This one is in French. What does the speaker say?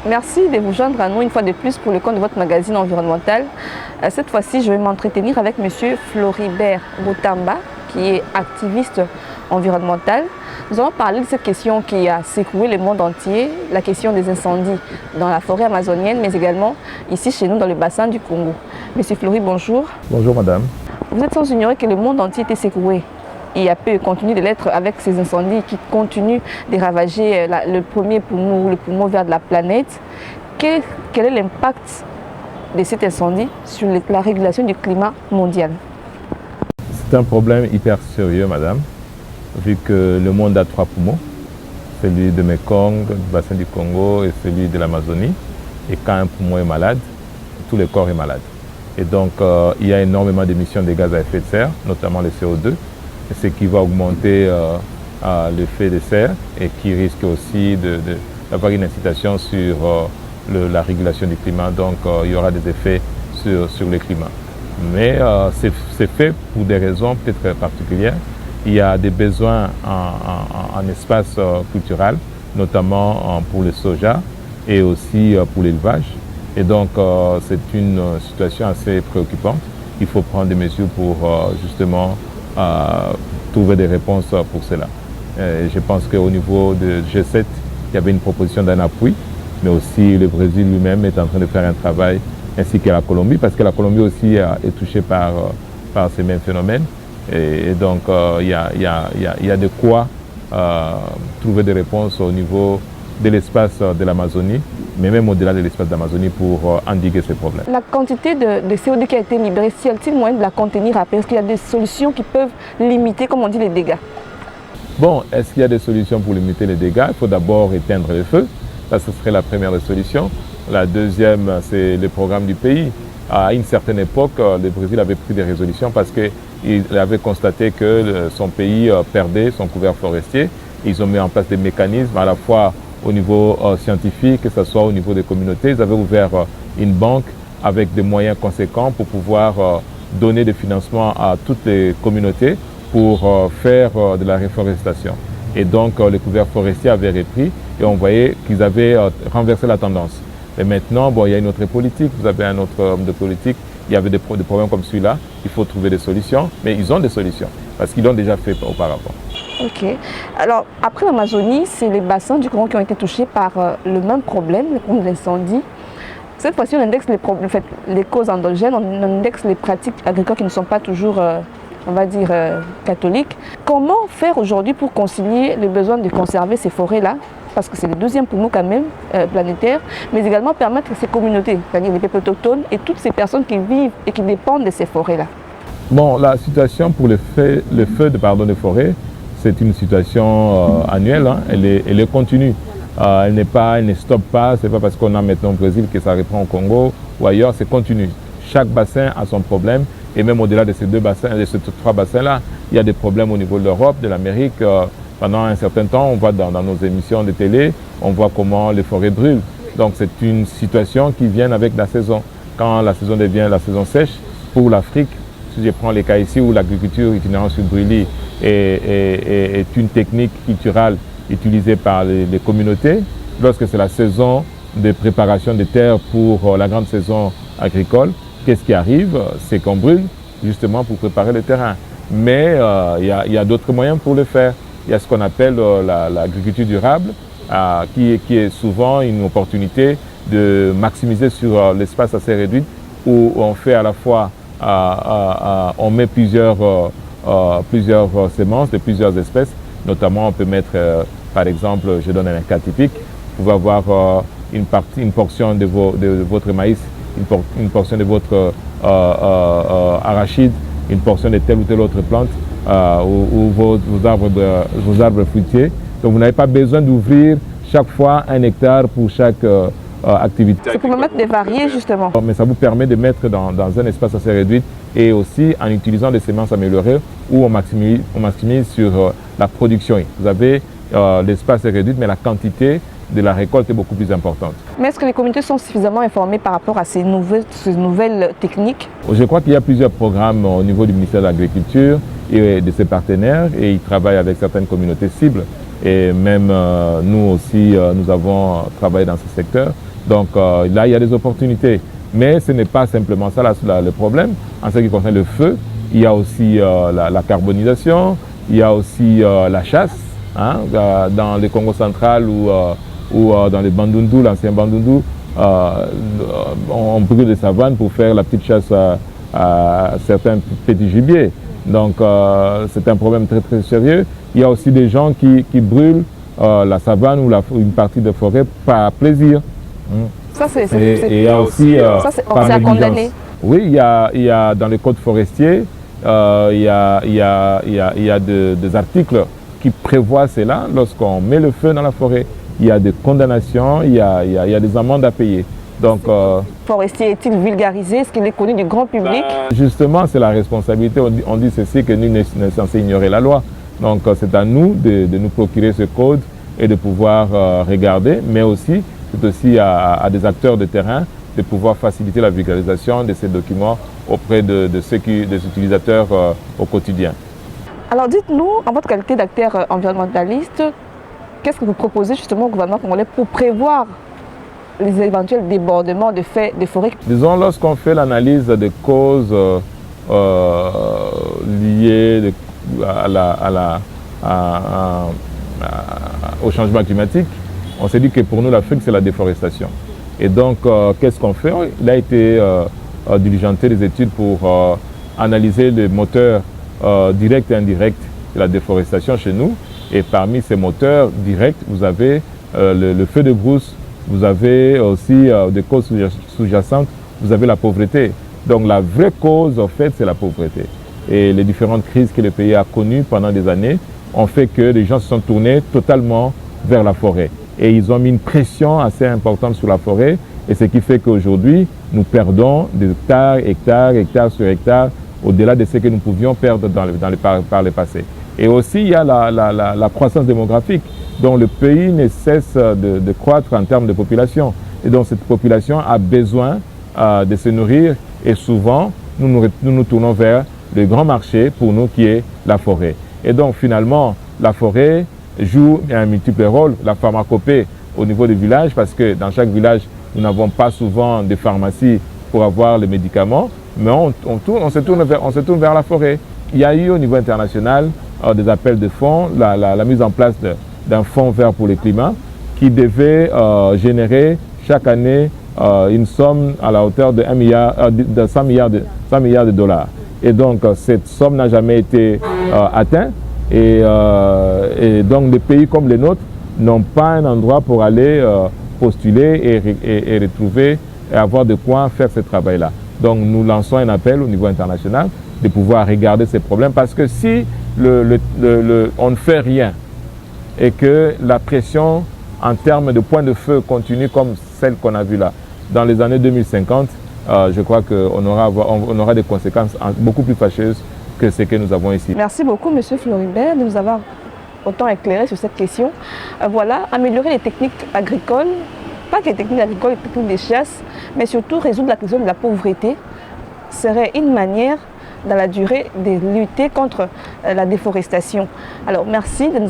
Merci de vous joindre à nous une fois de plus pour le compte de votre magazine environnemental. Cette fois-ci, je vais m'entretenir avec M. Floribert Boutamba, qui est activiste environnemental. Nous allons parler de cette question qui a secoué le monde entier, la question des incendies dans la forêt amazonienne, mais également ici chez nous dans le bassin du Congo. Monsieur Flori, bonjour. Bonjour madame. Vous êtes sans ignorer que le monde entier était secoué. Il y a peu continue de l'être avec ces incendies qui continuent de ravager le premier poumon, le poumon vert de la planète. Quel est l'impact de cet incendie sur la régulation du climat mondial? C'est un problème hyper sérieux, madame, vu que le monde a 3 poumons, celui de Mekong, du bassin du Congo et celui de l'Amazonie. Et quand un poumon est malade, tout le corps est malade. Et donc, il y a énormément d'émissions de gaz à effet de serre, notamment le CO2, ce qui va augmenter l'effet de serre et qui risque aussi d'avoir une incitation sur la régulation du climat. Donc, il y aura des effets sur le climat. Mais c'est fait pour des raisons peut-être particulières. Il y a des besoins en espace culturel, notamment pour le soja et aussi pour l'élevage. Et donc, c'est une situation assez préoccupante. Il faut prendre des mesures pour justement trouver des réponses pour cela. Je pense qu'au niveau de G7, il y avait une proposition d'un appui, mais aussi le Brésil lui-même est en train de faire un travail, ainsi que la Colombie, parce que la Colombie aussi est touchée par ces mêmes phénomènes. Et donc, il y a de quoi trouver des réponses au niveau de l'espace de l'Amazonie, mais même au-delà de l'espace d'Amazonie pour endiguer ces problèmes. La quantité de CO2 qui a été libérée, y a-t-il moyen de la contenir après? Est-ce qu'il y a des solutions qui peuvent limiter, comme on dit, les dégâts? Bon, est-ce qu'il y a des solutions pour limiter les dégâts? Il faut d'abord éteindre les feux. Ça, ce serait la première des solutions. La deuxième, c'est le programme du pays. À une certaine époque, le Brésil avait pris des résolutions parce qu'il avait constaté que son pays perdait son couvert forestier. Ils ont mis en place des mécanismes à la fois au niveau scientifique, que ce soit au niveau des communautés. Ils avaient ouvert une banque avec des moyens conséquents pour pouvoir donner des financements à toutes les communautés pour faire de la réforestation. Et donc, les couverts forestiers avaient repris et on voyait qu'ils avaient renversé la tendance. Et maintenant, bon, il y a une autre politique, vous avez un autre homme de politique, il y avait des problèmes comme celui-là, il faut trouver des solutions, mais ils ont des solutions, parce qu'ils l'ont déjà fait auparavant. Ok. Alors, après l'Amazonie, c'est les bassins du Congo qui ont été touchés par le même problème, le problème de l'incendie. Cette fois-ci, on indexe les causes endogènes, on indexe les pratiques agricoles qui ne sont pas toujours, on va dire, catholiques. Comment faire aujourd'hui pour concilier le besoin de conserver ces forêts-là, parce que c'est le deuxième poumon quand même planétaire, mais également permettre à ces communautés, c'est-à-dire les peuples autochtones et toutes ces personnes qui vivent et qui dépendent de ces forêts-là? Bon, la situation pour le feu de forêt, c'est une situation annuelle, hein. Elle est continue. Elle ne stoppe pas, c'est pas parce qu'on a maintenant au Brésil que ça reprend au Congo ou ailleurs, c'est continu. Chaque bassin a son problème et même au-delà de ces 3 bassins-là, il y a des problèmes au niveau de l'Europe, de l'Amérique. Pendant un certain temps, on voit dans nos émissions de télé, on voit comment les forêts brûlent. Donc c'est une situation qui vient avec la saison. Quand la saison devient la saison sèche, pour l'Afrique, si je prends les cas ici où l'agriculture itinérante sur brûlis est une technique culturelle utilisée par les communautés, lorsque c'est la saison de préparation des terres pour la grande saison agricole, qu'est-ce qui arrive? C'est qu'on brûle justement pour préparer le terrain. Mais il y a d'autres moyens pour le faire. Il y a ce qu'on appelle l'agriculture durable, qui est souvent une opportunité de maximiser sur l'espace assez réduit, où on fait à la fois, on met plusieurs semences de plusieurs espèces. Notamment, on peut mettre, par exemple, je donne un cas typique, vous pouvez avoir une portion de votre maïs, une portion de votre arachide, une portion de telle ou telle autre plante, ou vos arbres fruitiers. Donc vous n'avez pas besoin d'ouvrir chaque fois un hectare pour chaque activité. C'est pour permettre de varier justement. Mais ça vous permet de mettre dans un espace assez réduit et aussi en utilisant des semences améliorées où on maximise sur la production. Vous avez l'espace est réduit mais la quantité de la récolte est beaucoup plus importante. Mais est-ce que les communautés sont suffisamment informées par rapport à ces nouvelles techniques? Je crois qu'il y a plusieurs programmes au niveau du ministère de l'Agriculture et de ses partenaires et ils travaillent avec certaines communautés cibles. Et même nous aussi, nous avons travaillé dans ce secteur Donc là, il y a des opportunités. Mais ce n'est pas simplement ça le problème. En ce qui concerne le feu, il y a aussi la carbonisation, il y a aussi la chasse. Hein, dans le Congo central ou dans les Bandundu, l'ancien Bandundu, on brûle des savanes pour faire la petite chasse à certains petits gibiers. Donc c'est un problème très très sérieux. Il y a aussi des gens qui brûlent la savane ou une partie de forêt par plaisir. Ça, c'est il y a aussi par à condamner. Oui, il y a dans les codes forestiers, il y a des articles qui prévoient cela. Lorsqu'on met le feu dans la forêt, il y a des condamnations, il y a des amendes à payer. Donc, forestier est-il vulgarisé? Est-ce qu'il est connu du grand public? Justement, c'est la responsabilité. On dit ceci que nous n'est censé ignorer la loi. Donc, c'est à nous de nous procurer ce code et de pouvoir regarder, mais aussi, c'est aussi à des acteurs de terrain de pouvoir faciliter la vulgarisation de ces documents auprès des utilisateurs au quotidien. Alors dites-nous, en votre qualité d'acteur environnementaliste, qu'est-ce que vous proposez justement au gouvernement congolais pour prévoir les éventuels débordements de forêts? Disons, lorsqu'on fait l'analyse des causes liées au changement climatique, on s'est dit que pour nous, l'Afrique, c'est la déforestation. Et donc, qu'est-ce qu'on fait? Il a été diligenté des études pour analyser les moteurs directs et indirects de la déforestation chez nous. Et parmi ces moteurs directs, vous avez le feu de brousse, vous avez aussi des causes sous-jacentes, vous avez la pauvreté. Donc la vraie cause, en fait, c'est la pauvreté. Et les différentes crises que le pays a connues pendant des années ont fait que les gens se sont tournés totalement vers la forêt. Et ils ont mis une pression assez importante sur la forêt. Et ce qui fait qu'aujourd'hui, nous perdons des hectares sur hectares, au-delà de ce que nous pouvions perdre par le passé. Et aussi, il y a la croissance démographique, dont le pays ne cesse de croître en termes de population. Et donc, cette population a besoin de se nourrir. Et souvent, nous tournons vers le grand marché pour nous qui est la forêt. Et donc, finalement, la forêt joue un multiple rôle. La pharmacopée au niveau des villages, parce que dans chaque village, nous n'avons pas souvent de pharmacie pour avoir les médicaments, mais on se tourne vers la forêt. Il y a eu au niveau international des appels de fonds, la mise en place d'un fonds vert pour le climat qui devait générer chaque année une somme à la hauteur de 100 milliards de dollars. Et donc cette somme n'a jamais été atteinte et donc des pays comme les nôtres n'ont pas un endroit pour aller postuler et retrouver et avoir de quoi faire ce travail-là. Donc nous lançons un appel au niveau international de pouvoir regarder ces problèmes parce que si on ne fait rien et que la pression en termes de points de feu continue comme celle qu'on a vue là, dans les années 2050, je crois qu'on aura des conséquences beaucoup plus fâcheuses que ce que nous avons ici. Merci beaucoup, M. Floribert, de nous avoir autant éclairé sur cette question. Voilà, améliorer les techniques agricoles, pas que les techniques agricoles, les techniques de chasse, mais surtout résoudre la question de la pauvreté serait une manière, dans la durée, de lutter contre la déforestation. Alors, merci de nous